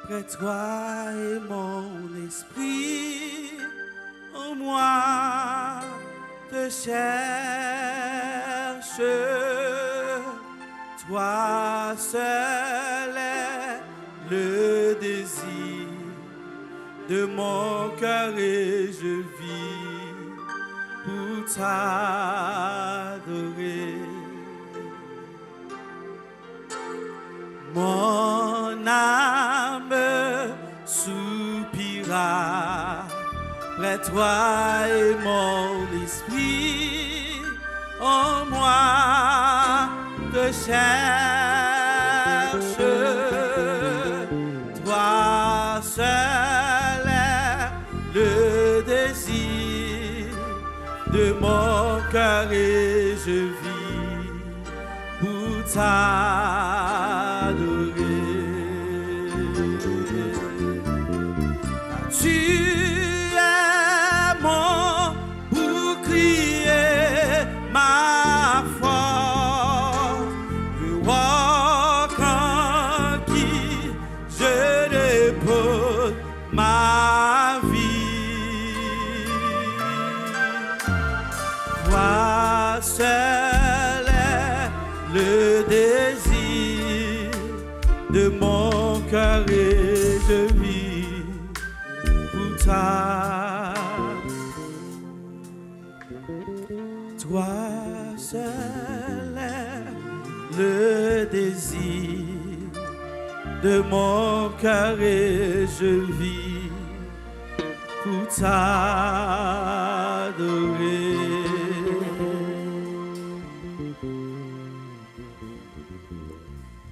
près de toi et mon esprit en moi te cherche. Toi seul est le désir de mon cœur et je vis pour t'adorer. Mon âme soupira près de toi et mon esprit en moi te cherche. Toi seul est le désir de mon cœur et je vis pour t'adorer. Tu es mon bouclier, ma force, le roc en qui je dépose ma vie. Toi seul est le désir de mon cœur et je vis pour toi. Toi seul est le désir de mon cœur et je vis pour t'adorer.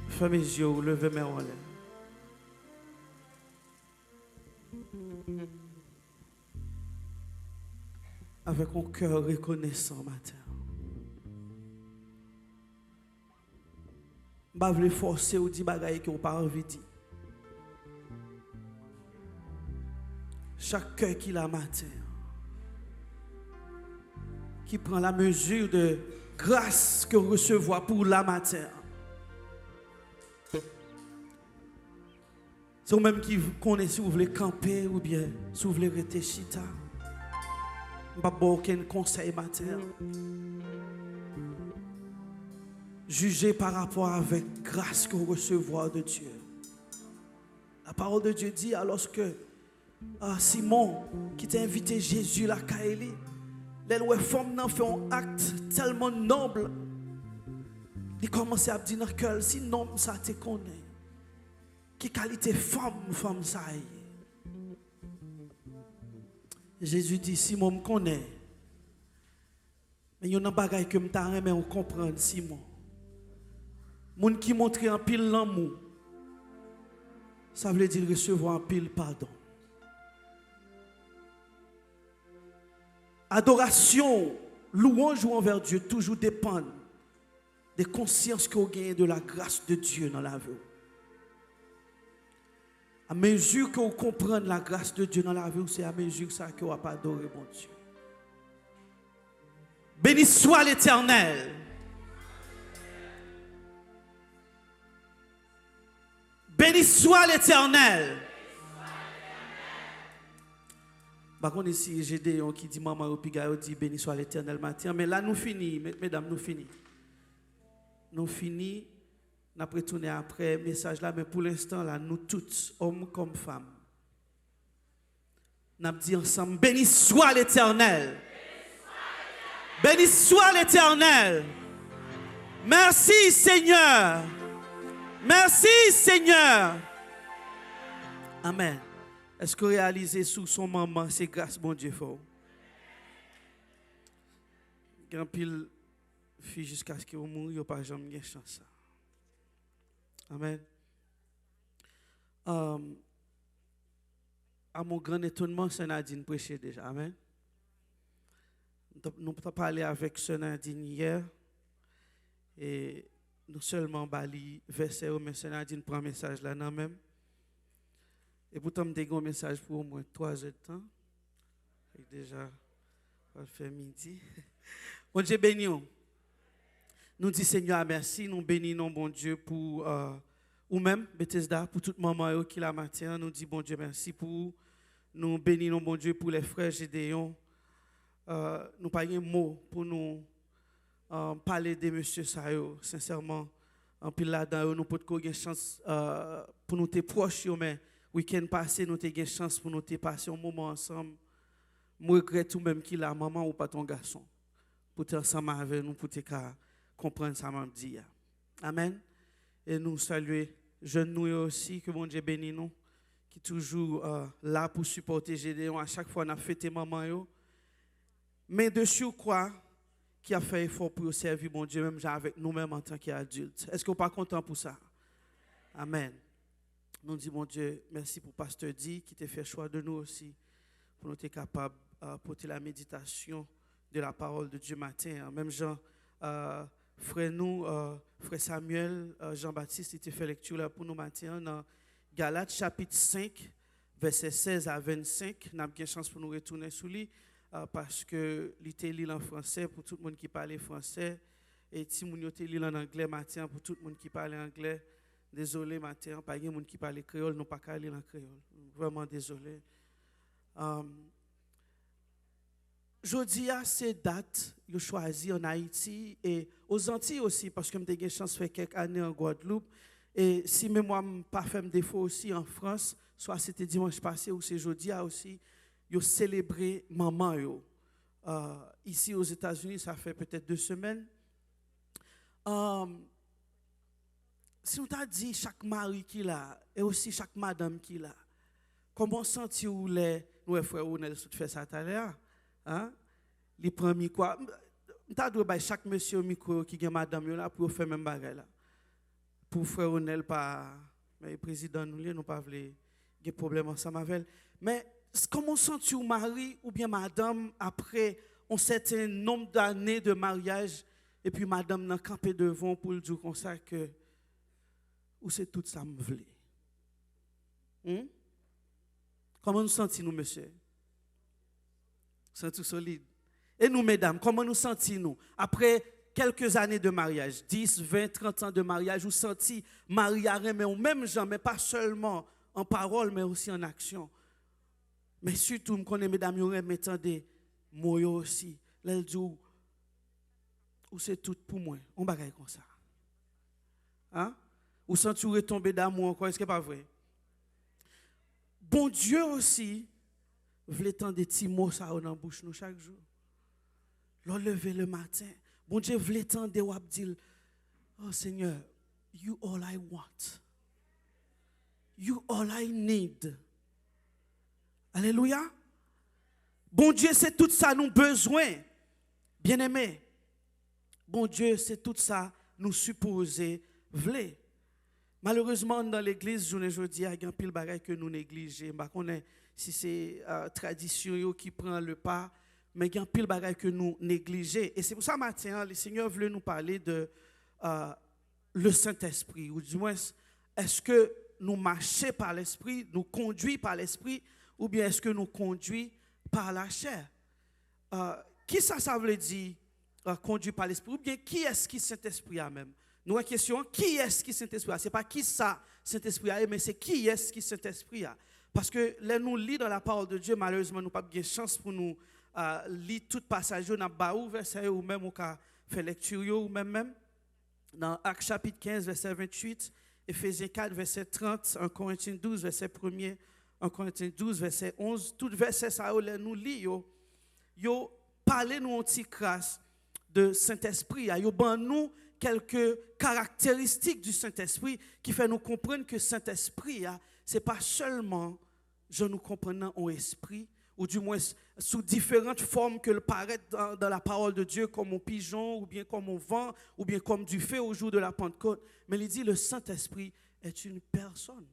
Fermez les yeux, levez mes mains en l'air. Avec un cœur reconnaissant matin. Je ne veux pas forcer ou dire des choses que vous n'avez pas envie de dire. Chaque cœur qui l'a matin, qui prend la mesure de grâce que vous recevez pour la matin. C'est vous-même qui connaissez si vous voulez camper ou bien si vous voulez rester chita. Je ne vais pas aucun conseil matin. Jugez par rapport avec grâce que vous recevez de Dieu. La parole de Dieu dit alors que Simon qui t'a invité Jésus la Kaeli, les femmes n'ont fait un acte tellement noble. Il commençait à dire dans le cœur, si non ça te connaît. Qui qualité femme ça y est. Jésus dit, Simon me connaît. Mais il y a un bagage que je t'aimerais comprendre, Simon. Moun qui montre en pile l'amour, ça veut dire recevoir en pile pardon. Adoration, louange envers Dieu, toujours dépend des consciences que vous gagnez de la grâce de Dieu dans la vie. À mesure que vous comprenez la grâce de Dieu dans la vie, c'est à mesure que vous n'avez pas adoré mon Dieu. Béni soit l'Éternel. Béni soit l'Éternel. Par contre, ici, j'ai des gens qui disent maman au piga, dit béni soit l'Éternel matin. Mais là, nous finissons, mesdames, nous finissons. Nous finissons. Nous allons retourner après le message là, mais pour l'instant, là, nous tous, hommes comme femmes, nous allons dire ensemble, béni soit l'Éternel. Béni soit l'Éternel. Merci Seigneur. Merci Seigneur. Amen. Est-ce que réaliser sous son maman, c'est grâce, bon Dieu, fort. Grand pile fille jusqu'à ce qu'il meure, il n'y a pas jamais de chance. Amen. À mon grand étonnement, Sœur Nadine prêchait déjà. Amen. Nous avons parlé avec Sœur Nadine hier. Et nous seulement bali verset, mais Sœur Nadine prend un message là, non même. Et pourtant, je un message pour au moins 3 heures de temps. Et déjà, on va faire midi. Bon Dieu béni. Nous disons Seigneur merci, nous bénissons bon Dieu pour ou même, Bethesda, pour toute maman qui la matin, nous dit bon Dieu merci pour nous bénissons bon Dieu pour les frères Gédéon. Nous pas un mot pour nous parler de monsieur Sayo, sincèrement. En pile là-dedans, nous pouvons avoir une chance pour nous être proches, mais week-end passé, nous avons une chance pour nous passer un moment ensemble. Je regrette tout même qu'il a maman ou pas ton garçon. Pour être ensemble avec nous, pour te comprendre ça m'a dit. Amen. Et nous saluer jeunes nous aussi, que mon Dieu bénisse nous, qui toujours là pour supporter Gédéon. À chaque fois, on a fêté maman. Mais dessus quoi, qui a fait effort pour servir mon Dieu, même avec nous-mêmes en tant qu'adultes. Est-ce que vous n'êtes pas content pour ça? Amen. Nous disons, mon Dieu, merci pour Pasteur Di qui t'a fait choix de nous aussi, pour nous être capables de porter la méditation de la parole de Dieu matin. Même Jean, frère nous, frère Samuel, Jean-Baptiste, il t'a fait lecture là pour nous matin dans Galates chapitre 5, versets 16 à 25. Nous avons une chance pour nous retourner sur lui. Parce que l'ité lit en français pour tout le monde qui parle français et si moun yote lit en anglais matin pour tout le monde qui parle anglais. Désolé matin, pas de monde qui parle créole, non pas qu'à lire en créole. Vraiment désolé. Jodi a ces dates yo choisi en Haïti et aux Antilles aussi parce que j'ai eu chance de faire quelques années en Guadeloupe et si mémoire pas fait défaut aussi en France, soit c'était dimanche passé ou c'est jodi a aussi. Ils ont célébré maman. Ici aux États-Unis, ça fait peut-être 2 semaines. Si on t'a dit chaque mari qui l'a, et aussi chaque madame qui l'a, comment sentir les nous frères ou nous fait ça tout à l'heure? Hein? Les premiers quoi? T'as dit chaque monsieur au micro qui a madame là pour faire même bagarre là. Pour frère Onel pas, mais président nous pas voulu des problèmes ensemble avec elle. Mais comment sens-tu mari ou bien madame après un certain nombre d'années de mariage et puis madame n'a campé devant pour le dire comme ça que ou c'est tout ça me voulait. Comment nous sentons-nous monsieur? Sentons solide. Et nous mesdames, comment nous sentons-nous après quelques années de mariage, 10, 20, 30 ans de mariage, vous sentez marié mais au même genre, mais pas seulement en parole mais aussi en action. Mais surtout, je connais mesdames, vous m'entendez, moi aussi. Là, dit, ou c'est tout pour moi. On bagaille comme ça. Hein? Ou sans tu retomber d'amour encore, est-ce que c'est pas vrai? Bon Dieu aussi, voulait tendre des petits mots ça dans la bouche nous chaque jour. Lever le matin. Bon Dieu voulait tendre ou dire, oh Seigneur, you all I want. You all I need. Alléluia. Bon Dieu, c'est tout ça nous besoin. Bien-aimés. Bon Dieu, c'est tout ça nous supposer vle. Malheureusement, dans l'église, je ne dis pas qu'il y a un pile bagaille que nous négligeons. Je ne sais pas si c'est la tradition qui prend le pas, mais il y a un pile bagaille que nous négligeons. Et c'est pour ça, matin, le Seigneur veut nous parler de le Saint-Esprit. Ou du moins, est-ce que nous marchons par l'Esprit, nous conduisons par l'Esprit, ou bien est-ce que nous conduisons par la chair? Qui ça veut dire conduit par l'Esprit? Ou bien qui est-ce qui Saint-Esprit a même? Nous avons question, qui est-ce qui Saint-Esprit a? Ce n'est pas qui ça Saint-Esprit a, mais c'est qui est-ce qui Saint-Esprit a? Parce que là, nous lisons dans la parole de Dieu, malheureusement, nous n'avons pas de chance pour nous lire tout passage, nous n'avons pas verset ou même on a fait lecture ou même dans Actes chapitre 15, verset 28, Éphésiens 4, verset 30, 1 Corinthiens 12, verset 1er, 1 Corinthiens 12, verset 11, tout verset ça, nous lisons, yo parlez nous anti-crasse de Saint-Esprit, yo ban nous quelques caractéristiques du Saint-Esprit qui fait nous comprendre que Saint-Esprit, ce n'est pas seulement je nous comprenons en esprit, ou du moins sous différentes formes que le paraît dans la parole de Dieu, comme un pigeon, ou bien comme un vent, ou bien comme du feu au jour de la Pentecôte. Mais il dit le Saint-Esprit est une personne.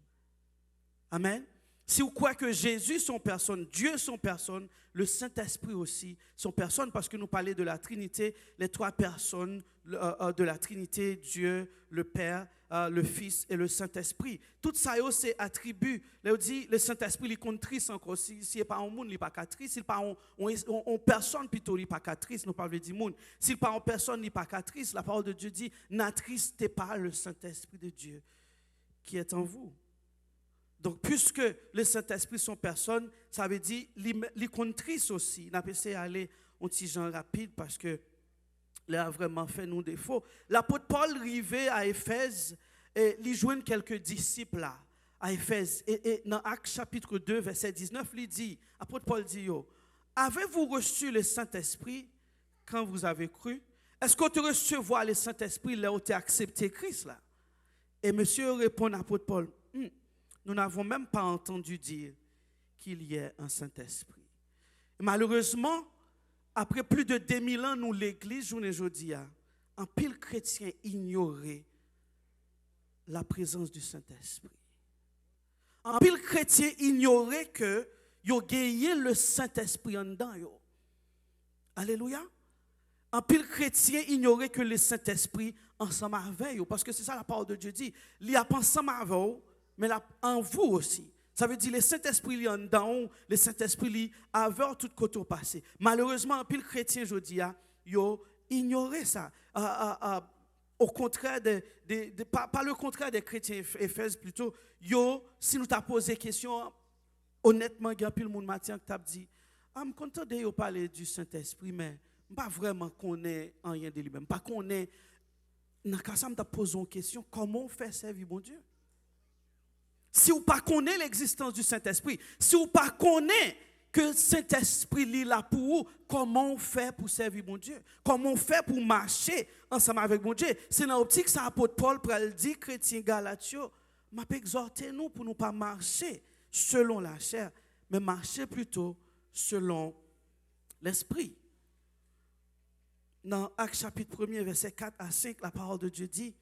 Amen. Si vous croyez que Jésus son personne, Dieu son personne, le Saint-Esprit aussi son personne, parce que nous parlons de la Trinité, les 3 personnes de la Trinité, Dieu, le Père, le Fils et le Saint-Esprit. Tout ça, c'est attribut. Là, on dit le Saint-Esprit, il compte triste encore. Si n'est pas un monde, il n'est pas triste. Si n'est pas en personne, plutôt, il n'est pas triste. Nous parlons du monde. Si n'est pas en personne, il n'est pas triste. La parole de Dieu dit, n'attristez pas le Saint-Esprit de Dieu. qui est en vous. Donc, puisque le Saint-Esprit son personne, ça veut dire les contrices aussi. On a essayé d'aller un petit genre rapide parce que là a vraiment fait nous défaut. L'apôtre Paul arrivait à Éphèse et il joint quelques disciples là, à Éphèse. Et dans Actes chapitre 2, verset 19, il dit, l'apôtre Paul dit, avez-vous reçu le Saint-Esprit quand vous avez cru? Est-ce que tu recevoir le Saint-Esprit là où tu as accepté Christ là? Et monsieur répond, l'apôtre Paul, nous n'avons même pas entendu dire qu'il y ait un Saint-Esprit. Malheureusement, après plus de 2000 ans, nous, l'Église, journée aujourd'hui, un pile chrétien ignorait la présence du Saint-Esprit. Un pile chrétien ignorait que yo gagné le Saint-Esprit en dedans. Alléluia. Un pile chrétien ignorait que le Saint-Esprit ensemble avec eux. Parce que c'est ça la parole de Dieu dit. Il y a pas ensemble avec eux, mais en vous aussi. Ça veut dire le Saint-Esprit il est en dedans, le Saint-Esprit il est avec tout côté au passé. Malheureusement, un pile chrétien aujourd'hui, yo ignoré ça. Au contraire pas le contraire des chrétiens Éphèse plutôt, si nous t'a posé question honnêtement, il y a pile monde matin qui t'a dit, je suis content de parler du Saint-Esprit, mais je ne pas vraiment connaître rien de lui-même. Pas connaître, dans le cas où t'a posé une question, comment on fait servir mon Dieu? Si vous ne connaissez pas l'existence du Saint-Esprit, si vous ne connaissez pas que le Saint-Esprit est là pour vous, comment on fait pour servir mon Dieu? Comment on fait pour marcher ensemble avec mon Dieu? C'est dans l'optique que l'apôtre Paul pour le dire, chrétien Galatio, m'a exhorté nous pour ne pas marcher selon la chair, mais marcher plutôt selon l'Esprit. Dans Actes chapitre 1, verset 4 à 5, la parole de Dieu dit,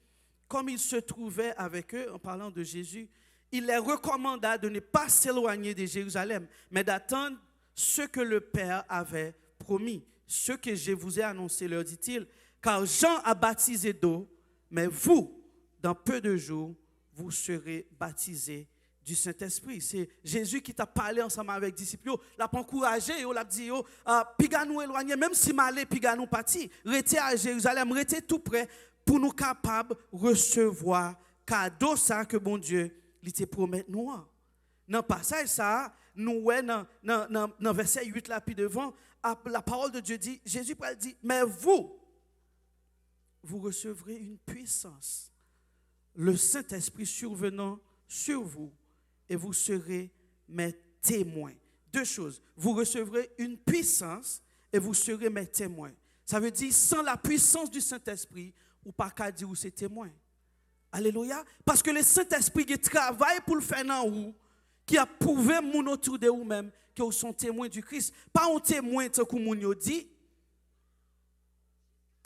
comme il se trouvait avec eux, en parlant de Jésus, il les recommanda de ne pas s'éloigner de Jérusalem, mais d'attendre ce que le Père avait promis. Ce que je vous ai annoncé, leur dit-il, car Jean a baptisé d'eau, mais vous, dans peu de jours, vous serez baptisés du Saint-Esprit. C'est Jésus qui t'a parlé ensemble avec les disciples. Il a encouragé, il a dit, piga nous éloigner, même si malé, piga nous parti, restez à Jérusalem, restez tout près pour nous capables de recevoir cadeau ça que bon Dieu il te promet nous. Dans le passage ça, nous dans verset 8 là puis devant, la parole de Dieu dit, Jésus dit, mais vous recevrez une puissance, le Saint-Esprit survenant sur vous, et vous serez mes témoins. Deux choses, vous recevrez une puissance et vous serez mes témoins. Ça veut dire, sans la puissance du Saint-Esprit, ou pas qu'à dire où c'est témoin. Alléluia. Parce que le Saint-Esprit qui travaille pour le faire dans vous, qui a prouvé mon autour de vous-même que vous sont témoins du Christ. Pas un témoin comme on dit.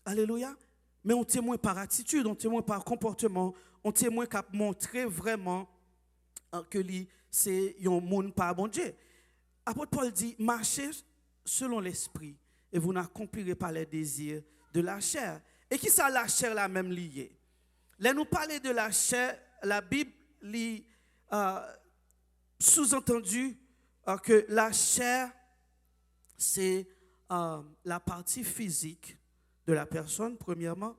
Alléluia. Mais un témoin par attitude, un témoin par comportement, un témoin qui a montré vraiment que c'est un monde par bon Dieu. Apôtre Paul dit, marchez selon l'esprit et vous n'accomplirez pas les désirs de la chair. Et qui ça la chair la même liée? Là nous parler de la chair, la Bible sous-entendu que la chair c'est la partie physique de la personne premièrement,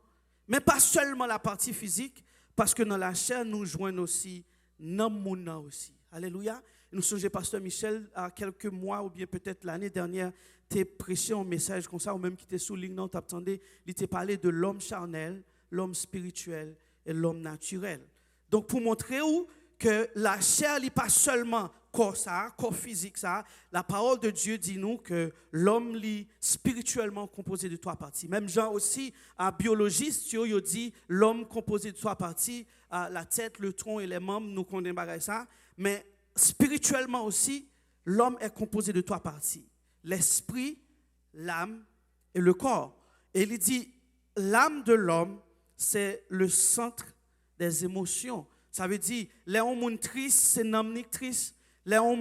mais pas seulement la partie physique, parce que dans la chair nous joignons aussi Namuna aussi. Alléluia. Nous sommes pasteur Michel, à quelques mois ou bien peut-être l'année dernière, tu as prêché un message comme ça, ou même qui était souligné, tu attendais, il t'a parlé de l'homme charnel, l'homme spirituel et l'homme naturel. Donc pour montrer que la chair n'est pas seulement corps physique, ça, la parole de Dieu dit nous que l'homme est spirituellement composé de trois parties. Même Jean aussi, un biologiste, il dit l'homme composé de trois parties, la tête, le tronc et les membres, nous connaissons ça. Mais spirituellement aussi, l'homme est composé de trois parties. L'esprit, l'âme et le corps. Et il dit, l'âme de l'homme, c'est le centre des émotions. Ça veut dire, les gens tristes, c'est l'âme triste. Les gens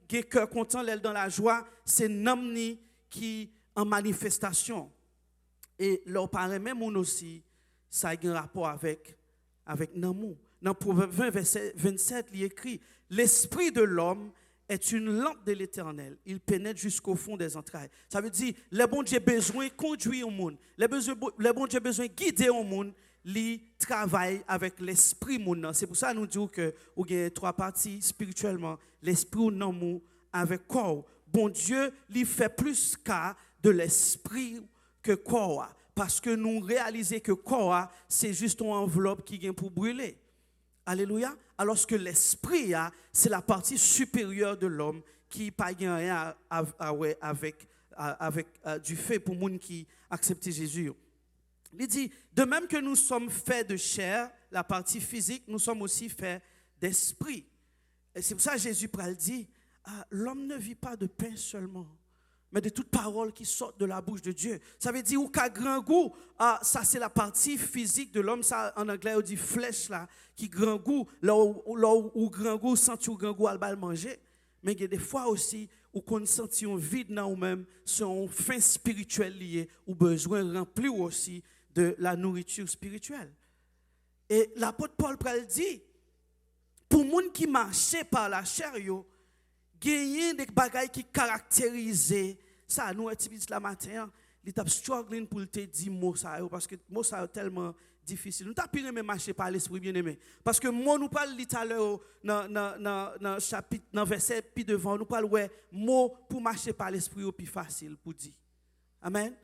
qui ont cœur content, les dans la joie, c'est l'âme qui en manifestation. Et leur parent même aussi, ça a un rapport avec l'amour. Dans Proverbe 20, verset 27, il écrit, l'esprit de l'homme est une lampe de l'Éternel. Il pénètre jusqu'au fond des entrailles. Ça veut dire, les bon Dieu besoin de conduire au monde. Les bon Dieu besoin de guider au monde. il travaille avec l'esprit moun. C'est pour ça que nous disons que ou gagne trois parties spirituellement, l'esprit ou non mou avec corps. Bon Dieu, il fait plus cas de l'esprit que corps parce que nous réalisons que corps c'est juste une enveloppe qui vient pour brûler. Alléluia. Alors que l'esprit c'est la partie supérieure de l'homme qui pas rien avec du fait pour les gens qui acceptent Jésus. Il dit, de même que nous sommes faits de chair, la partie physique, nous sommes aussi faits d'esprit. Et c'est pour ça que Jésus dit, l'homme ne vit pas de pain seulement, mais de toute parole qui sort de la bouche de Dieu. Ça veut dire, ou qu'à grand goût, ça c'est la partie physique de l'homme, ça en anglais on dit flèche là, qui grand goût, là où grand goût, senti ou grand goût, elle va le manger. Mais il y a des fois aussi, où qu'on senti un vide dans nous-mêmes, son fin spirituel lié, ou besoin remplir aussi de la nourriture spirituelle. Et l'apôtre Paul dit, pour les gens qui marchaient par la chair, gagner des bagailles qui caractérisent ça. Nous, étudiants la matin, ils sont struggling pour te dire mots ça, parce que mots ça est tellement difficile. Nous t'as pu même marcher par l'esprit bien aimé. Parce que moi, nous parlons tout à l'heure dans chapitre, dans verset puis devant, nous parlons ouais, mots pour marcher par l'esprit au plus facile pour dire. Amen.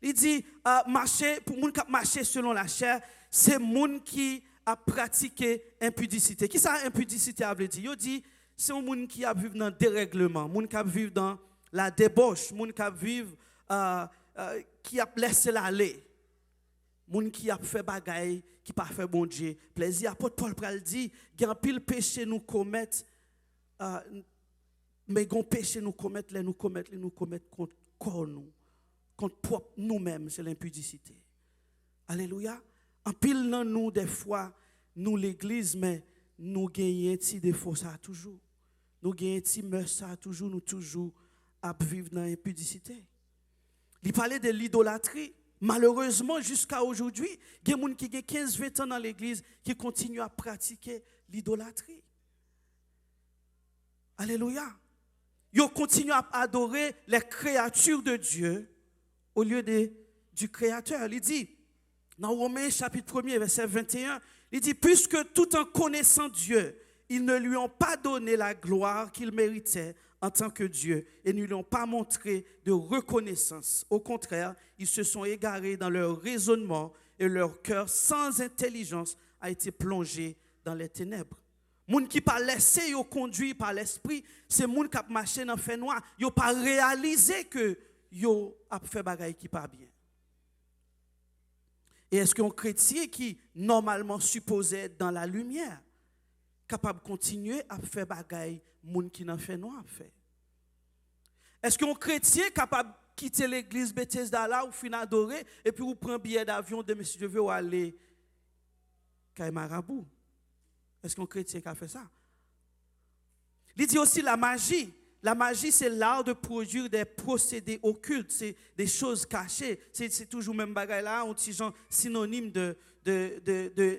Il dit, marcher, pour les gens qui marchent selon la chair, c'est les gens qui a pratiqué impudicité. Qui ça, impudicité a veut dire? Il dit, c'est les gens qui vivent dans le dérèglement, les gens qui vivent dans la débauche, les gens qui vivent, qui a laissé l'aller, les gens qui a fait bagaille, qui pas fait bon Dieu. Plaisir. Apôtre Paul pral dit, il y a un pile péché nous commettre, mais il y a un péché nous commettre contre corps nous. Contre nous-mêmes, c'est l'impudicité. Alléluia. En pile dans nous, des fois, nous l'église, mais nous gagnons un petit défaut, ça toujours. Nous gagnons un petit meurtre, ça toujours, nous toujours à vivre dans l'impudicité. Il parlait de l'idolâtrie. Malheureusement, jusqu'à aujourd'hui, il y a des gens qui ont 15-20 ans dans l'église qui continuent à pratiquer l'idolâtrie. Alléluia. Ils continuent à adorer les créatures de Dieu au lieu du Créateur. Il dit, dans Romains chapitre 1er, verset 21, il dit, puisque tout en connaissant Dieu, ils ne lui ont pas donné la gloire qu'il méritait en tant que Dieu et ne lui ont pas montré de reconnaissance. Au contraire, ils se sont égarés dans leur raisonnement et leur cœur sans intelligence a été plongé dans les ténèbres. Les gens qui pas laissé yo conduit par l'esprit, c'est les gens qui marché dans le fait noir, ils n'ont pas réalisé que yo a fait bagaille qui pas bien. Et est-ce qu'un chrétien qui normalement supposé être dans la lumière capable de continuer à faire bagaille moun qui n'en fait noir fait? Est-ce qu'un chrétien capable de quitter l'église Bethesda là ou fin adorer et puis ou prend billet d'avion de monsieur je veux aller Kay Marabout? Est-ce qu'un chrétien qui a fait ça? Il dit aussi la magie. La magie, c'est l'art de produire des procédés occultes, c'est des choses cachées. C'est toujours le même bagage là, un petit genre synonyme de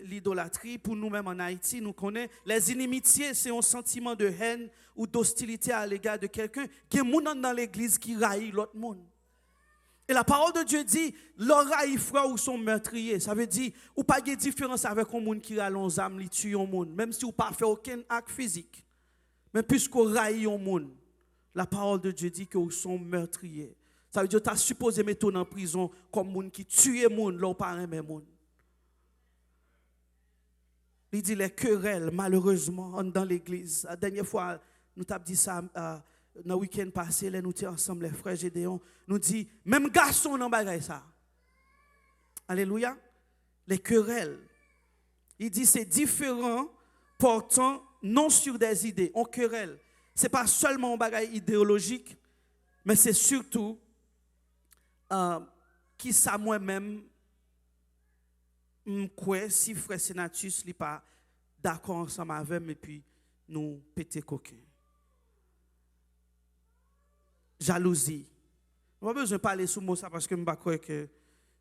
l'idolâtrie. Pour nous-mêmes en Haïti, nous connaissons les inimitiés, c'est un sentiment de haine ou d'hostilité à l'égard de quelqu'un qui est dans l'église qui raille l'autre monde. Et la parole de Dieu dit, leur raille frère ou son meurtrier. Ça veut dire, ou pas de différence avec un monde qui raille les âmes, qui tue un monde, même si vous pas fait aucun acte physique. Mais puisqu'on raille un monde, la parole de Dieu dit que vous sont meurtriers. Ça veut dire que tu as supposé mettre en prison comme monde qui tue monde, là pas aimer monde. Il dit les querelles, malheureusement, dans l'église. La dernière fois, nous avons dit ça dans le week-end passé, nous étions ensemble, les frères Gédéon, nous dit, même garçon n'en bagaille ça. Alléluia. Les querelles. Il dit c'est différent, portant non sur des idées. On querelle. Ce n'est pas seulement un bagage idéologique, mais c'est surtout qui ça moi-même quoi si frère Sénatus n'est pas d'accord ensemble avec et puis nous péter coquin. Jalousie. On n'a pas besoin de parler sous mot ça parce que je ne crois pas que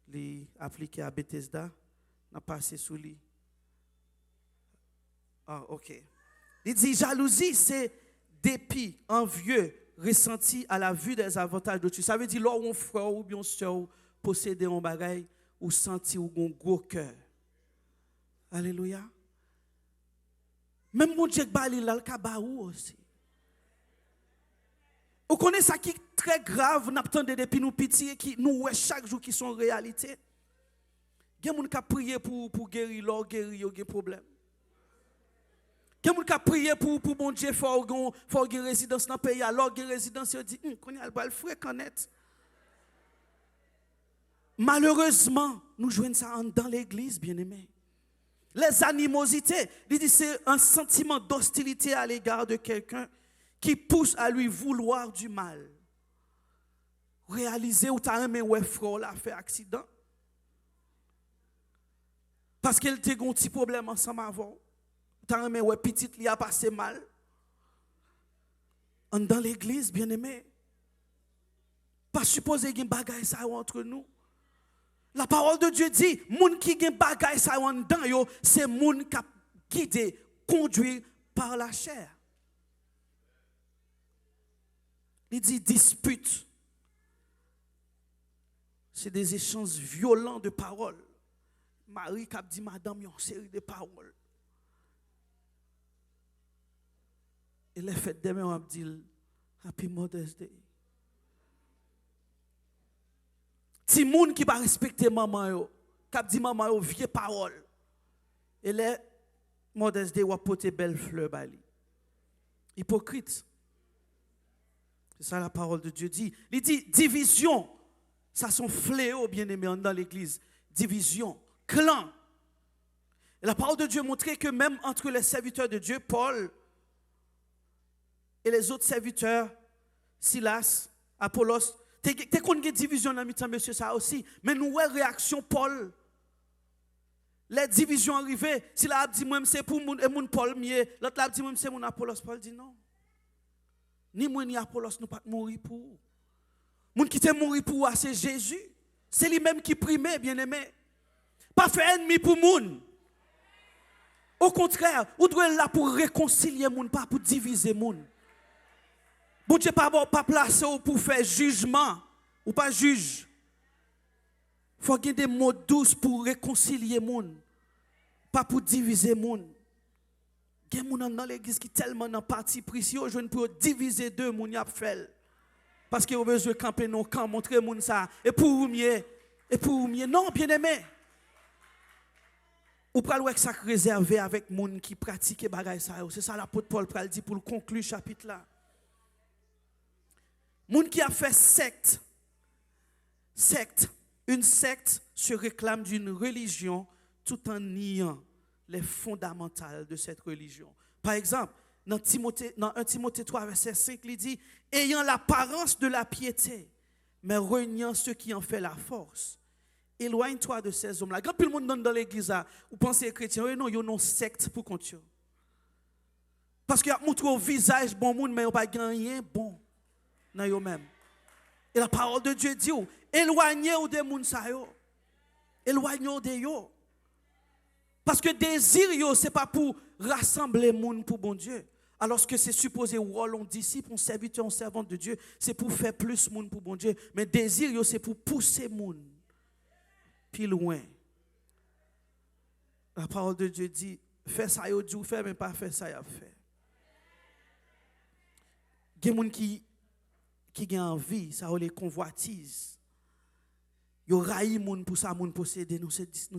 les appliqués à Bethesda n'a passé sous lui. Ah, ok. Il dit jalousie, c'est dépit, envieux, ressenti à la vue des avantages d'autrui. Ça veut dire, lorsqu'on frère ou bien soeur possède un bagage ou senti ou un gros cœur. Alléluia. Même mon Dieu bali là, le kabaou aussi. Vous connaissez ça qui est très grave, nous attendons depuis nous petits, qui nous voyons chaque jour qui sont en réalité. Il y a des gens qui prient pour guérir, leur guérir, il y a des problèmes. Il y a des gens qui prient pour mon Dieu, faut une résidence dans le pays, alors une résidence, ils disent, qu'on y a le fréquent. Malheureusement, nous jouons ça dans l'église, bien-aimés. Les animosités, c'est un sentiment d'hostilité à l'égard de quelqu'un qui pousse à lui vouloir du mal. Réaliser où tu as aimé ouais frère a fait accident. Parce qu'elle a un petit problème ensemble avant. Tu as aimé ouais petite li a passé mal. Dans l'église, bien-aimé. Pas supposer qu'il y a un bagage ça entre nous. La parole de Dieu dit, moun qui gen bagay sa yon dan yo, c'est moun qui guidé, conduit par la chair. Il dit dispute. C'est des échanges violents de paroles. Marie qui a dit madame yon série de paroles. Et les fêtes demain on a dit Happy Mother's Day. Si moun qui va respecter maman yo, qui dit maman yo vieille parole. Et les Mother's Day wa porter belle fleur bali. Hypocrite. C'est ça la parole de Dieu dit. Il dit division. Ça sont fléaux bien-aimés dans l'église. Division, clan. Et la parole de Dieu montrait que même entre les serviteurs de Dieu, Paul et les autres serviteurs, Silas, Apollos, t'es qu'on a division dans le temps, monsieur, ça aussi. Mais nous, réaction, Paul. Les divisions arrivées, si la dit, moi, c'est pour mon Paul, l'autre l'a dit, moi, c'est mon Apollos. Paul dit non. Ni moi, ni Apollos, nous pas mourir pour vous. Moun qui te mourir pour vous, c'est Jésus. C'est lui-même qui primait, bien-aimé. Pas faire ennemi pour moun. Au contraire, vous devez là pour réconcilier moun, pas pour diviser moun. Bon Dieu pas placé pour faire jugement ou pas juge. Il faut qu'il y ait des mots douces pour réconcilier moun, pas pour diviser moun. Il y a des gens dans l'église qui tellement dans parti pris si je ne peux diviser deux moun y a fait. Parce qu'ils ont besoin de camper dans le camp, montrer moun ça et pour mieux non bien-aimé. Ou pral wè ça réservé avec moun qui pratique bagay ça. C'est ça l'apôtre Paul pral dit pour le conclure chapitre là. Moun qui a fait secte, une secte se réclame d'une religion tout en niant les fondamentales de cette religion. Par exemple, dans 1 Timothée 3, verset 5, il dit « Ayant l'apparence de la piété, mais reniant ceux qui en fait la force. Éloigne-toi de ces hommes-là. » Quand tout le monde dans l'église, vous pensez chrétien, non, il y a une secte pour continuer. Parce qu'il y a montré au visage bon monde, mais il n'y a pas gagné bon. Dans eux-mêmes. Et la parole de Dieu dit, éloignez-vous des moun sa yo. Éloignez-vous de yo. Parce que désir yo, ce n'est pas pour rassembler moun pour bon Dieu. Alors que c'est supposé rôle on disciple, on serviteur, on servante de Dieu, c'est pour faire plus moun pour bon Dieu. Mais désir yo, c'est pour pousser moun. Puis loin. La parole de Dieu dit, fais ça yo, Dieu fait, mais pas faire ça yo fait. Il y a des gens qui ont envie, ça les convoitise. Yo raï moun pour ça moun posséder, nous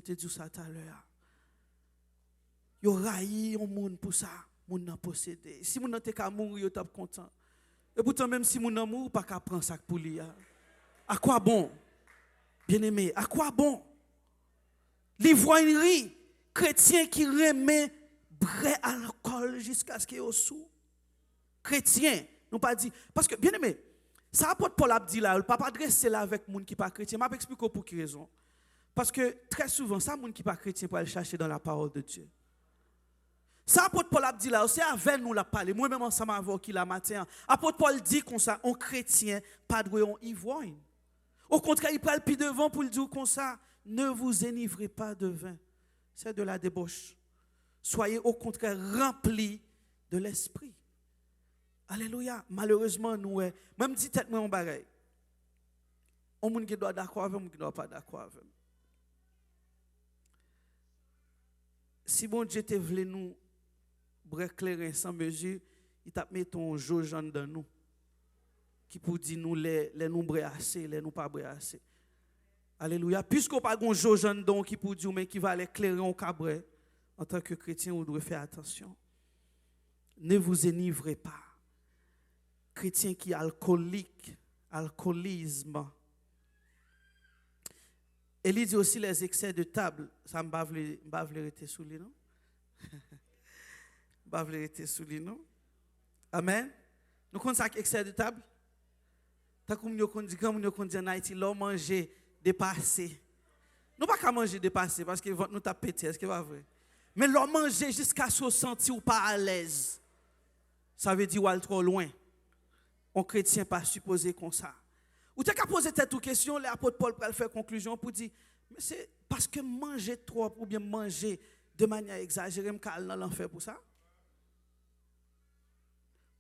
te dit ça tout à l'heure. Yo raï moun pour ça moun nan posséder. Si moun nan te ka mourir, yo tap content. Et pourtant même si moun nan mourir, pas ka prendre ça pour lui. À quoi bon? Bien-aimé, à quoi bon? L'ivrognerie, chrétien qui remet bray alcool jusqu'à ce qu'il y ait au sous. Chrétien, nous pas dit parce que bien-aimé, ça apporte Paul a dit là, le papa adresse là avec moun qui pas chrétien. M'a expliquer pour quelle raison. Parce que très souvent ça moun qui pas chrétien pour aller chercher dans la parole de Dieu. Ça apôtre Paul a dit là, c'est avec nous la parler. Moi même ensemble avec qui la matin. Apôtre Paul dit comme ça, on chrétien pas de on ivrogne. Au contraire, il parle plus devant pour le dire comme ça, ne vous enivrez pas de vin. C'est de la débauche. Soyez au contraire remplis de l'esprit. Alléluia. Malheureusement, nous, même si tête moi on bagaille. On moun qui doit d'accord avec, on qui doit pas d'accord avec. si bon Dieu te voulait nous éclairer sans mesure, il t'a mis ton jauge dans nous. Qui pour dire nous les nous brasser, les nous pas brasser. Alléluia. Puisqu'on pas gon jauge dans qui pour dire mais qui va l'éclairer en cabré, en tant que chrétien, vous devez faire attention. Ne vous enivrez pas. Chrétien qui est alcoolique, alcoolisme. Et il dit aussi les excès de table. Ça me bave les sous lui, non? Bave les sous lui, non? Amen. Nous connaissons ça excès de table? Tant que nous dit en Haïti, l'homme manger dépassé. Nous pas qu'à manger dépassé parce que nous t'a pété, est-ce que c'est vrai? Mais l'homme manger jusqu'à se sentir ou pas à l'aise. Ça veut dire ou aller trop loin. Un chrétien pas supposé comme ça. Ou tu as qu'à poser cette question, l'apôtre Paul peut faire conclusion pour dire, mais c'est parce que manger trop ou bien manger de manière exagérée, me cale dans l'enfer pour ça.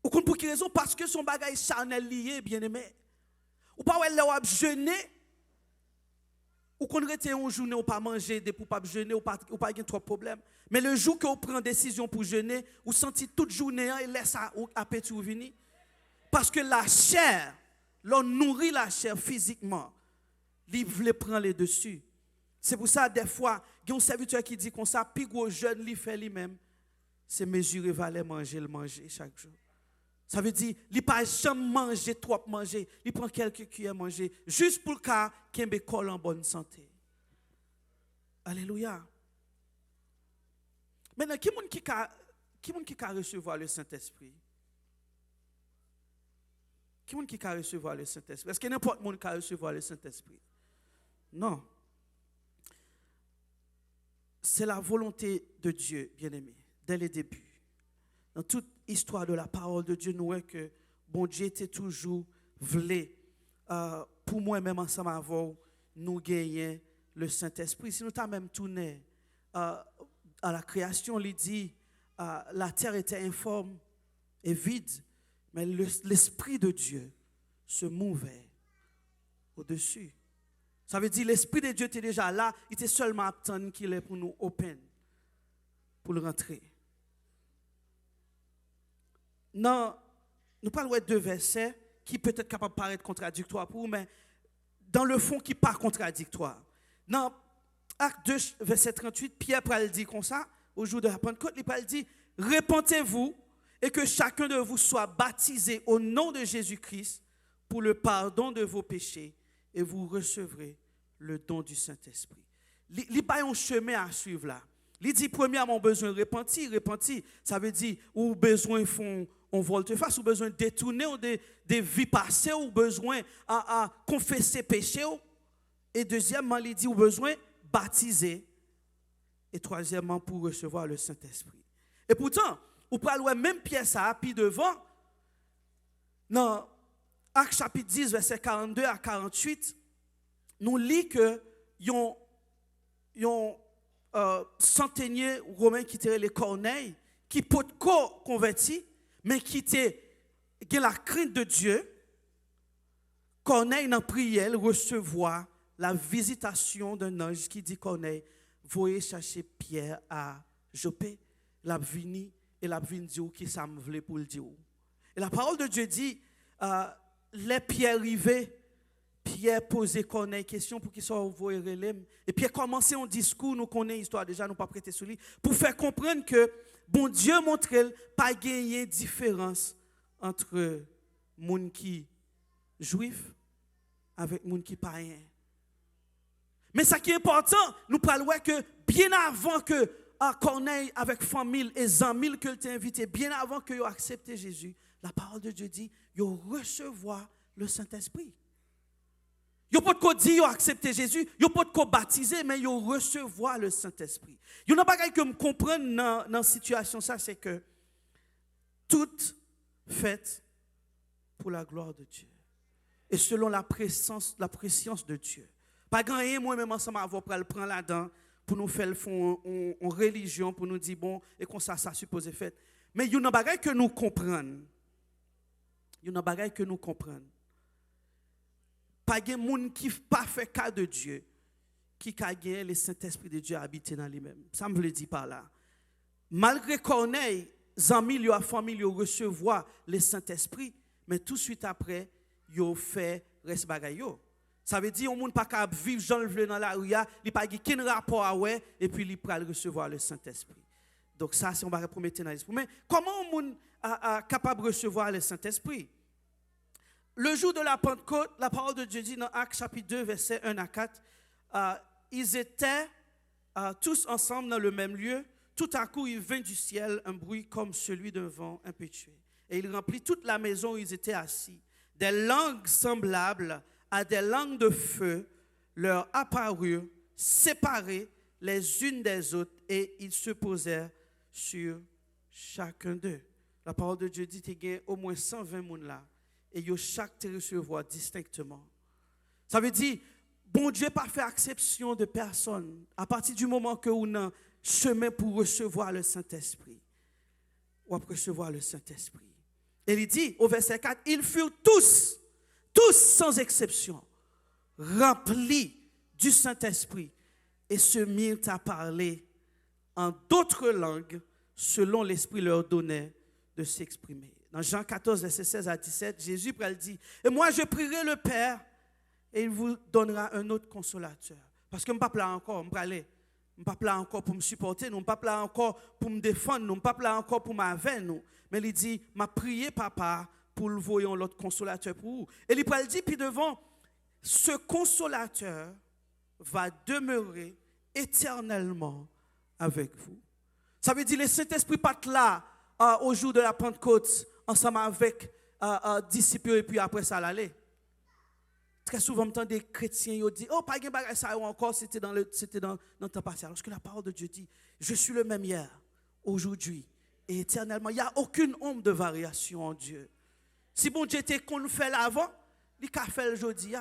Ou pour quelle raison? Parce que son bagage charnel lié, bien aimé. Ou pas ou jeûner, ou qu'on rete une journée ou pas manger, pour pas jeûner, ou pas avoir trop de problèmes. Mais le jour que vous prenez décision pour jeûner, vous sentez toute journée et laisse appétit ou venir. Parce que la chair, l'on nourrit la chair physiquement, il veut prendre les dessus. C'est pour ça, des fois, il y a un serviteur qui dit comme ça, puis gros jeûne, il fait lui-même, c'est mesurer, valer manger, le manger chaque jour. Ça veut dire, il ne pas jamais manger, trop manger, il prend quelques cuillères manger, juste pour qu'il ait col en bonne santé. Alléluia. Maintenant, qui peut recevoir le Saint-Esprit? Qui peut recevoir le Saint-Esprit? Est-ce que n'importe qui peut recevoir le Saint-Esprit? Non. C'est la volonté de Dieu, bien-aimé, dès le début. Dans toute histoire de la parole de Dieu, nous voyons que bon Dieu était toujours voulu, pour moi-même ensemble avant, nous gagner le Saint-Esprit. Si nous t'avons même tourné à la création, il dit, la terre était informe et vide, mais l'Esprit de Dieu se mouvait au-dessus. Ça veut dire l'Esprit de Dieu était déjà là, il était seulement attendre qu'il est pour nous open, pour le rentrer. Non, nous parlons de deux versets qui peut-être capables de paraître contradictoires pour vous, mais dans le fond qui pas contradictoire. Dans Acte 2, verset 38, Pierre parle dit comme ça, au jour de la Pentecôte, il parle dit, repentez-vous et que chacun de vous soit baptisé au nom de Jésus-Christ pour le pardon de vos péchés et vous recevrez le don du Saint-Esprit. Il y a un chemin à suivre là. Il dit, premièrement, besoin de repentir. Repentir, ça veut dire, ou besoin font on volte-face, ou besoin de détourner des vies passées, ou besoin à confesser péché. Et deuxièmement, il dit, ou besoin baptiser. Et troisièmement, pour recevoir le Saint-Esprit. Et pourtant, ou parlez même Pierre ça, puis devant, dans Actes chapitre 10, verset 42 à 48, nous lisons que yon centenier romain qui était les Corneilles, qui peut converti, mais qui était la crainte de Dieu. Corneille dans prière recevoir la visitation d'un ange qui dit Corneille, voyez chercher Pierre à Joppé, la vini et la vini dit qui ça me voulait pour le dire. Et la parole de Dieu dit les Pierre arrivaient, Pierre posait Corneille question pour qu'il soit envoyé relève. Et Pierre commençait un discours, nous connaissons l'histoire déjà, nous pas prêter sur lui, pour faire comprendre que bon Dieu montre pas gagner différence entre moun qui juif avec moun qui païen. Mais ce qui est important, nous parlons que bien avant que Corneille avec famille et amis que t'a invité, bien avant que yo accepté Jésus, la parole de Dieu dit, yo recevoir le Saint-Esprit. Yo pas de dire yo accepter Jésus, yo pas de baptiser, mais yo recevoir le Saint-Esprit. Yo n'a pas que me comprendre dans situation ça, c'est que tout fait pour la gloire de Dieu et selon la préscience de Dieu. Pas grand moi-même ensemble avoir pour le prendre là-dedans pour nous faire en religion pour nous dire bon et comme ça supposé fait. Mais il y a une bagaille que nous comprenons. Il y a une bagaille que nous comprenons. Pas de monde qui pas fait cas de Dieu qui a gagné le Saint-Esprit de Dieu habiter dans lui-même. Ça me le dit par là. Malgré Corneille, amis, la famille, recevoir le Saint-Esprit, mais tout de suite après, ils fait reste bagay yo. Ça veut dire, on ne peut pas vivre Jean le dans la rue, il n'y a pas de rapport à ouais, et puis il peut recevoir le Saint-Esprit. Donc ça, c'est on va repromettre dans l'esprit. Mais comment on est capable de recevoir le Saint-Esprit? Le jour de la Pentecôte, la parole de Dieu dit dans Actes chapitre 2, versets 1 à 4, ils étaient tous ensemble dans le même lieu. Tout à coup, il vint du ciel un bruit comme celui d'un vent impétueux. Et il remplit toute la maison où ils étaient assis. Des langues semblables à des langues de feu leur apparurent, séparées les unes des autres, et ils se posèrent sur chacun d'eux. La parole de Dieu dit qu'il y a au moins 120 personnes là, et ils chaque te recevoir distinctement. Ça veut dire, bon Dieu n'a pas fait exception de personne. À partir du moment que vous avez un chemin pour recevoir le Saint-Esprit, ou pour recevoir le Saint-Esprit. Et il dit au verset 4, ils furent tous sans exception, remplis du Saint-Esprit et se mirent à parler en d'autres langues selon l'Esprit leur donnait de s'exprimer. Dans Jean 14, verset 16 à 17, Jésus dit, et moi je prierai le Père et il vous donnera un autre consolateur. Parce que je ne suis pas là encore, je ne suis pas là encore pour me supporter, je ne suis pas là encore pour me défendre, je ne suis pas là encore pour m'avoir. Mais il dit, m'a prié papa pour le voyons l'autre consolateur pour vous. Et il dit, puis devant, ce consolateur va demeurer éternellement avec vous. Ça veut dire, le Saint-Esprit pas là au jour de la Pentecôte, ensemble avec disciples, et puis après ça l'aller. Très souvent, on entend des chrétiens qui disent, oh, pas de bagage ça encore, c'était dans le temps passé. Alors que la parole de Dieu dit, je suis le même hier, aujourd'hui et éternellement. Il n'y a aucune ombre de variation en Dieu. Si bon Dieu était qu'on fait l'avant, il a fait aujourd'hui.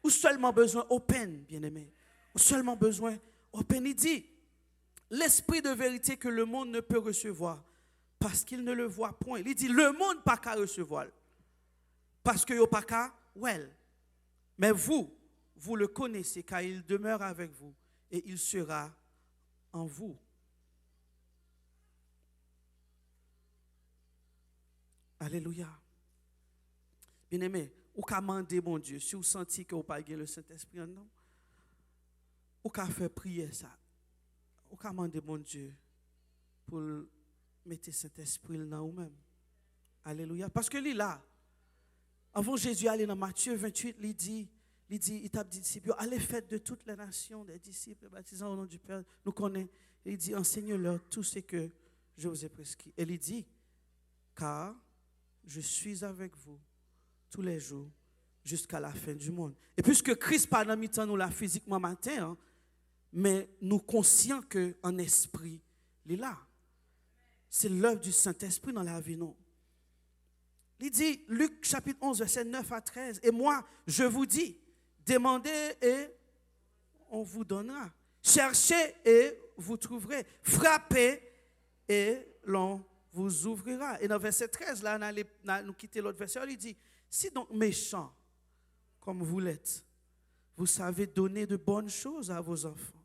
Ou seulement besoin open, bien-aimé. Ou seulement besoin open. Il dit, l'esprit de vérité que le monde ne peut recevoir, parce qu'il ne le voit point. Il dit, le monde n'a pas qu'à recevoir. Parce qu'il n'a pas qu'à, well. Mais vous le connaissez, car il demeure avec vous et il sera en vous. Alléluia. Bien-aimé, ou qu'à demander, mon Dieu, si vous sentez que vous n'avez pas le Saint-Esprit en nous, ou qu'à faire prier ça, ou qu'à demander, mon Dieu, pour mettre Saint-Esprit dans vous-même. Alléluia. Parce que lui là, avant Jésus aller dans Matthieu 28, il t'a dit disciples, allez faites de toutes les nations des disciples, baptisant au nom du Père, nous connaissons. Il dit, enseignez-leur tout ce que je vous ai prescrit. Et il dit, car je suis avec vous tous les jours jusqu'à la fin du monde. Et puisque Christ pas dans mi-temps nous là physiquement matin, mais nous conscients qu'en esprit, il est là. C'est l'œuvre du Saint-Esprit dans la vie, non? Il dit, Luc chapitre 11, verset 9 à 13, et moi, je vous dis, demandez et on vous donnera. Cherchez et vous trouverez. Frappez et l'on vous ouvrira. Et dans verset 13, là, nous quittons l'autre verset, il dit, si donc méchant, comme vous l'êtes, vous savez donner de bonnes choses à vos enfants,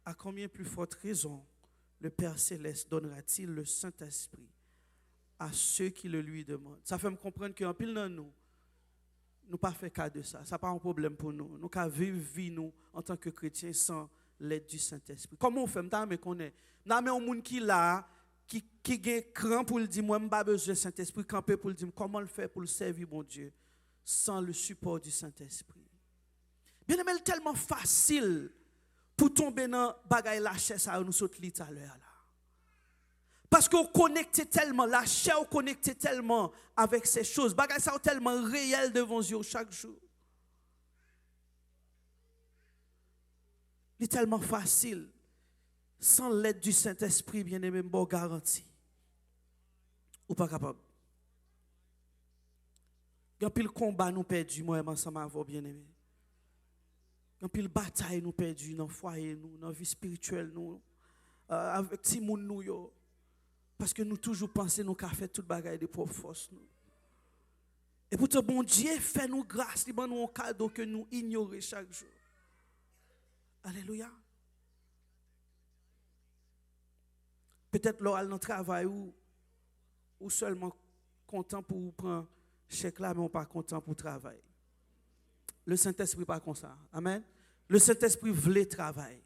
à combien plus forte raison le Père Céleste donnera-t-il le Saint-Esprit à ceux qui le lui demandent? Ça fait me comprendre qu'en pile dans nous pas fait cas de ça. Ça pas un problème pour nous. Nous qu'à vivre vie nous en tant que chrétiens sans l'aide du Saint-Esprit. Comment on fait? Mais qu'on est. N'a mais un monde qui là qui gagne cran pour le dire moi pas besoin du Saint-Esprit, camper pour le dire comment le faire pour le servir mon Dieu sans le support du Saint-Esprit. Bien aimé, tellement facile pour tomber dans bagaille la chair ça nous saute tout à l'heure là. Parce qu'on connecte tellement, la chair connecte tellement avec ces choses. Bagaille ça tellement réel devant Dieu chaque jour. Il est tellement facile. Sans l'aide du Saint-Esprit, bien aimé, bon garantie. Ou pas capable. Il y a pile combat nous perdu, moi ensemble avec bien aimé. Il y a pile bataille nous perdu dans le foyer, nous, dans la vie spirituelle, nous, avec ti moun nous yo. Parce que nous toujours pensons nous qu'à faire toute bagaille de propre force. Et pourtant, bon Dieu fait nous grâce, il nous un cadeau que nous ignorons chaque jour. Alléluia. peut-être l'oral dans le travail ou seulement content pour prendre chèque là, mais on pas content pour travailler. Le Saint-Esprit pas comme ça. Amen. Le Saint-Esprit voulait travailler.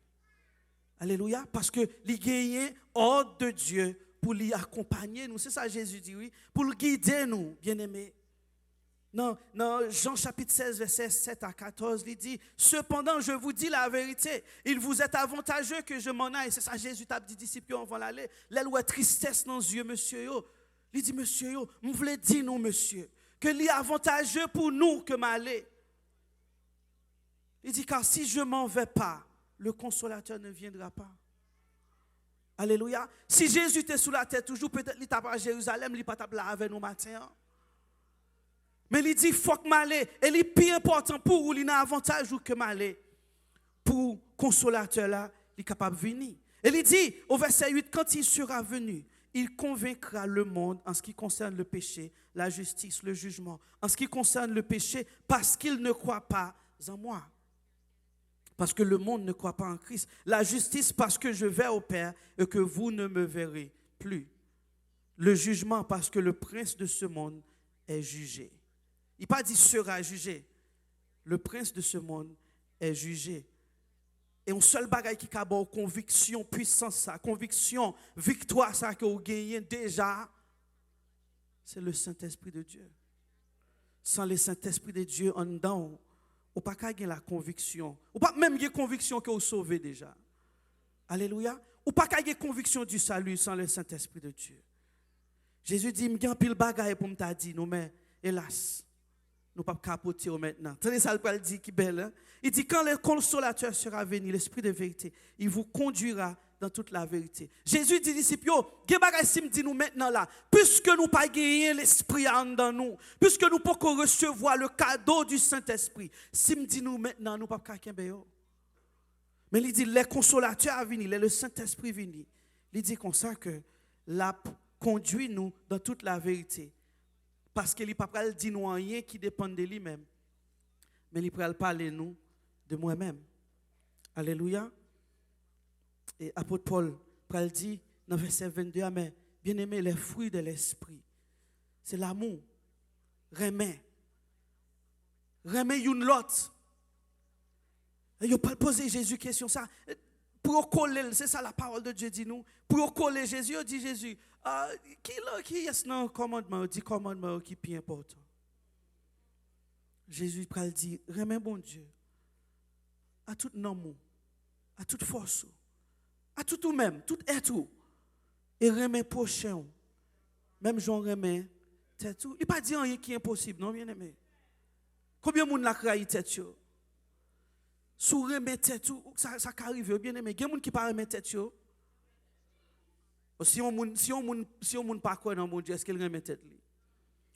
Alléluia. Parce que il gagne ordre de Dieu pour l'y accompagner nous. C'est ça Jésus dit, oui. Pour le guider nous, bien-aimés. Non, Jean chapitre 16, verset 7 à 14, il dit, cependant, je vous dis la vérité, il vous est avantageux que je m'en aille. C'est ça Jésus t'a dit, disciples, on va l'aller. Là, où est tristesse dans les yeux, monsieur. Yo. Il dit, monsieur, yo, vous voulez dire, nous, monsieur, que l'y avantageux pour nous que m'aller. Il dit, car si je ne m'en vais pas, le consolateur ne viendra pas. Alléluia. Si Jésus était sous la terre toujours, peut-être il n'était pas à Jérusalem, il n'est pas là avec nous matin. Mais il dit, il faut que m'aller. Et le plus important pour vous, il a un avantage que m'aller. Pour consolateur là, il est capable de venir. Et il dit, au verset 8, quand il sera venu, il convaincra le monde en ce qui concerne le péché, la justice, le jugement. En ce qui concerne le péché, parce qu'il ne croit pas en moi. Parce que le monde ne croit pas en Christ. La justice parce que je vais au Père et que vous ne me verrez plus. Le jugement parce que le prince de ce monde est jugé. Il n'a pas dit sera jugé. Le prince de ce monde est jugé. Et un seul bagage qui a une conviction, puissance, ça, conviction, victoire, ça que vous gagnez déjà, c'est le Saint-Esprit de Dieu. Sans le Saint-Esprit de Dieu en dedans, ou pas qu'à la conviction, ou pas même la conviction que vous sauvez déjà. Alléluia. Ou pas qu'à la conviction du salut sans le Saint-Esprit de Dieu. Jésus dit, m'y a pile bagaille pour me dire, non mais hélas, nous pas capoter maintenant. Tenez ça le dit qui belle. Hein? Il dit quand le consolateur sera venu, l'esprit de vérité, il vous conduira dans toute la vérité. Jésus dit disciples, ge bagay si me dit nous maintenant là, puisque nous pas gagné l'esprit en dans nous, puisque nous pas recevoir le cadeau du Saint-Esprit. Si me dit nous maintenant nous pas kembe yo. Mais il dit les consolateurs à venir, le Saint-Esprit venu. Il dit comme ça que la conduit nous dans toute la vérité. Parce qu'il ne peut pas dire nous rien qui dépend de lui-même. Mais il peut parler nous de moi-même. Alléluia. Et apôtre Paul dit dans verset 22, mais bien aimé, les fruits de l'esprit, c'est l'amour. Remet une l'autre. Il n'a pas posé Jésus question ça. Pour coller, c'est ça la parole de Dieu dit nous. Pour coller Jésus, il dit Jésus, qui est dans commandement, dit commandement qui est plus important. Jésus dit, remet bon Dieu à tout nom, à toute force, à tout ou même, tout être, et remet prochain, même j'en remets tête. Il n'a pas dit rien qui est impossible, non bien aimé. Combien de monde l'a créé tête? Sous remet tête, ça arrive, bien aimé. Il y a des gens qui ne pas remet tête. Si on ne pas quoi dans mon Dieu, est-ce qu'il remet tête?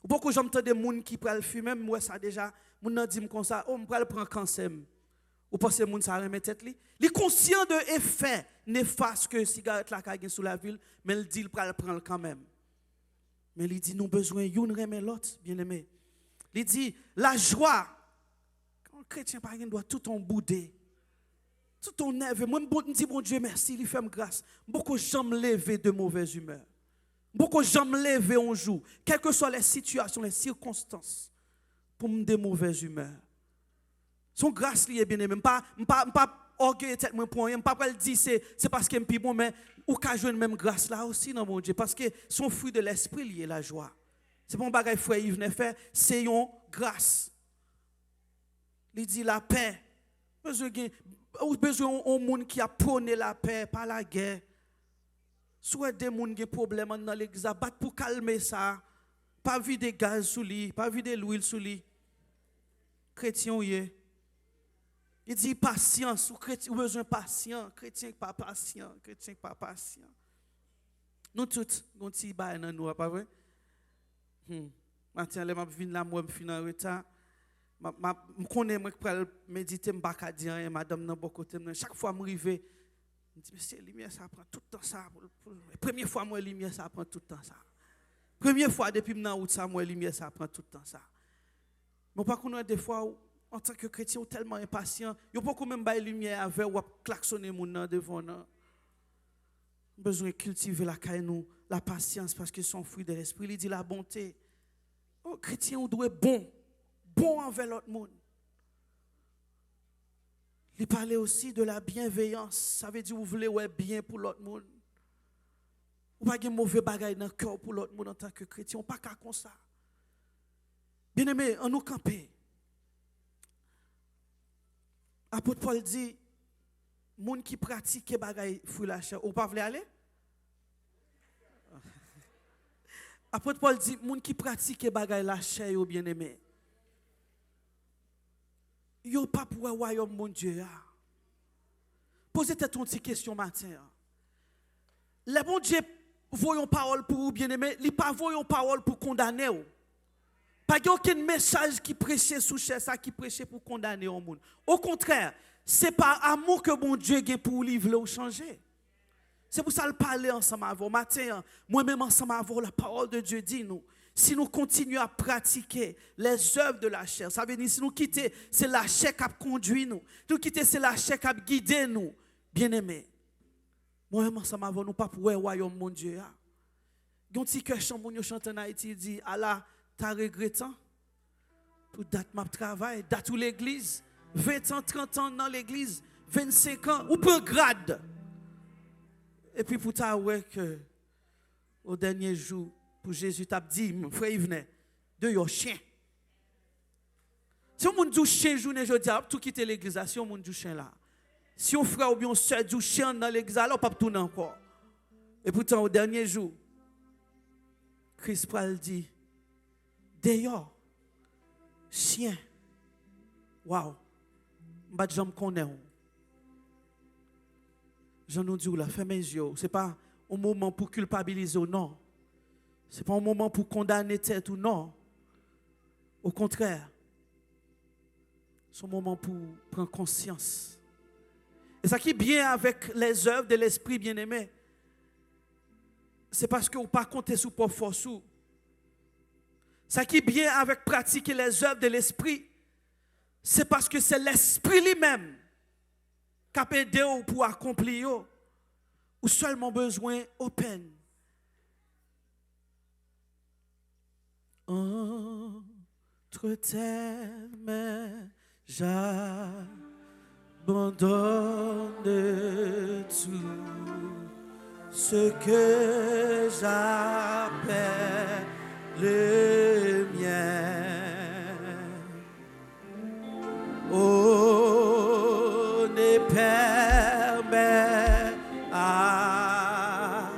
Ou pourquoi j'entends des gens qui prennent fumer, moi ça déjà, mon nan dit comme ça, on prend prendre cancer. Ou parce que moun ça remet tête li. Il est conscient de effet néfaste que cigarette la ka gen sous la ville, mais il dit il prend quand même. Mais il dit nous besoin une remet l'autre, bien-aimé. Il dit la joie quand le chrétien par exemple doit tout en bouder. Tout en nerveux, moi me dis bon Dieu merci, il fait grâce. Beaucoup jamais lever de mauvaise humeur. Beaucoup jamais lever un jour, quelles que soient les situations, les circonstances, pour me de mauvaise humeur. Son grâce liée bien aimé, pas orgueil tête moi pour rien, pas le dire c'est parce qu'il est bon mais ou ka joindre même grâce là aussi dans mon Dieu parce que son fruit de l'esprit lié la joie. C'est pas un bagage frère Yves venait faire, c'est une grâce. Il dit la paix. Besoin un monde qui a prôné la paix, pas la guerre. Soit des gens qui ont des problèmes dans l'église, battre pour calmer ça. Pas vider gaz sous lui, pas vider l'huile sous lui. Chrétien, oui. Il dit patience, ou besoin de patience. Chrétien pas patient, chrétien pas patient. Nous tous, nous petit bail dans nous, pas vrai? Maintenant, je viens là, moi, je suis en retard. Je connais, je peux méditer, je ne peux pas dire, madame, dans beaucoup de temps. Chaque fois que je arrive, je me dis, monsieur, la lumière, ça prend tout le temps ça. La première fois, moi, la lumière, ça prend tout le temps ça. La première fois, depuis que je suis en route, moi, la lumière, ça prend tout le temps ça. Mais par contre, des fois, en tant que chrétien, tellement impatient, il n'y a pas même de lumière avec ou klaxonner mon nom devant nous. besoin de cultiver la caille nous, la patience parce que son fruit de l'esprit, il dit la bonté. Oh, chrétien, on doit être bon envers l'autre monde. Il parlait aussi de la bienveillance. Ça veut dire que vous voulez être bien pour l'autre monde. Vous n'avez pas de mauvais bagaille dans le cœur pour l'autre monde en tant que chrétien. On n'a pas qu'à comme ça. Bien aimé, on nous camper. Apôtre Paul dit, les gens qui pratiquent les bagailles fruit la chair, vous ne pouvez pas aller? Apôtre Paul dit, les gens qui pratiquent les bagailles la chair, bien aimé. Yo pas pour le royaume mon Dieu. Posez-toi une petite question matin. Le bon Dieu voyons parole pour vous bien aimé, il pas voyons parole pour condamner vous. Pas aucun message qui prêchait sous ça qui prêchait pour condamner au monde. Au contraire, c'est par amour que mon Dieu a pour lui veut changer. C'est pour ça le parler ensemble avant matin. Moi-même ensemble avant la parole de Dieu dit nous. Si nous continuons à pratiquer les œuvres de la chair, ça veut dire si nous quittons, c'est la chair qui a conduit nous. Nous quittons, c'est la chair qui a guidé nous. Bien-aimés, moi-même ensemble avant nous, pas pour le royaume mon Dieu. Il y a un petit cœur chambon chante en Haïti, il dit, Allah, t'as regretté pour date ma travail, date où l'église, 20 ans, 30 ans dans l'église, 25 ans, ou prend grade. Et puis pour ta ouais que au dernier jour, pour Jésus t'a dit, mon frère, il venait de yon chien. Si on dit chien journée, je dis, tout quitter l'église, si on dit chien là. Si on frère ou bien soeur dit chien dans l'église, alors on ne peut pas tourner encore. Et pourtant, au dernier jour, Christ Paul dit, d'ailleurs, chien, waouh, je ne connais pas. Je nous dis, là, fermez les yeux. Ce n'est pas un moment pour culpabiliser, non. Ce n'est pas un moment pour condamner tête ou non. Au contraire, c'est un moment pour prendre conscience. Et ça qui est bien avec les œuvres de l'esprit bien-aimé, c'est parce que vous ne pas compter sur propre force. Ça qui est bien avec pratiquer les œuvres de l'esprit, c'est parce que c'est l'esprit lui-même qui a aidé pour accomplir. Ou seulement besoin open. Entre tes mains, j'abandonne tout ce que j'appelle le mien. Oh, ne permets à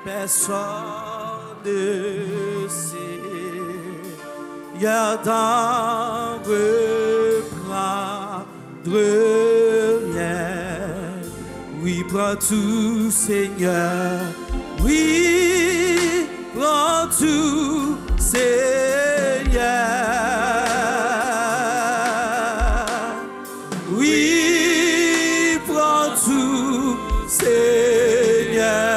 personne de Seigneur d'en reprendre rien. Oui, prends tout, Seigneur. Oui, prends tout, Seigneur. Oui, prends tout, Seigneur.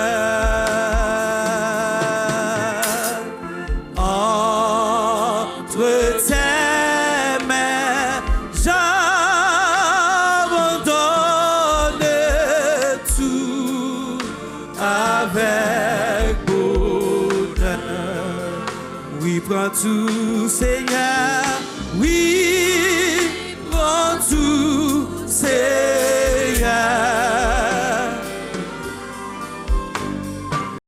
Prends tout, Seigneur.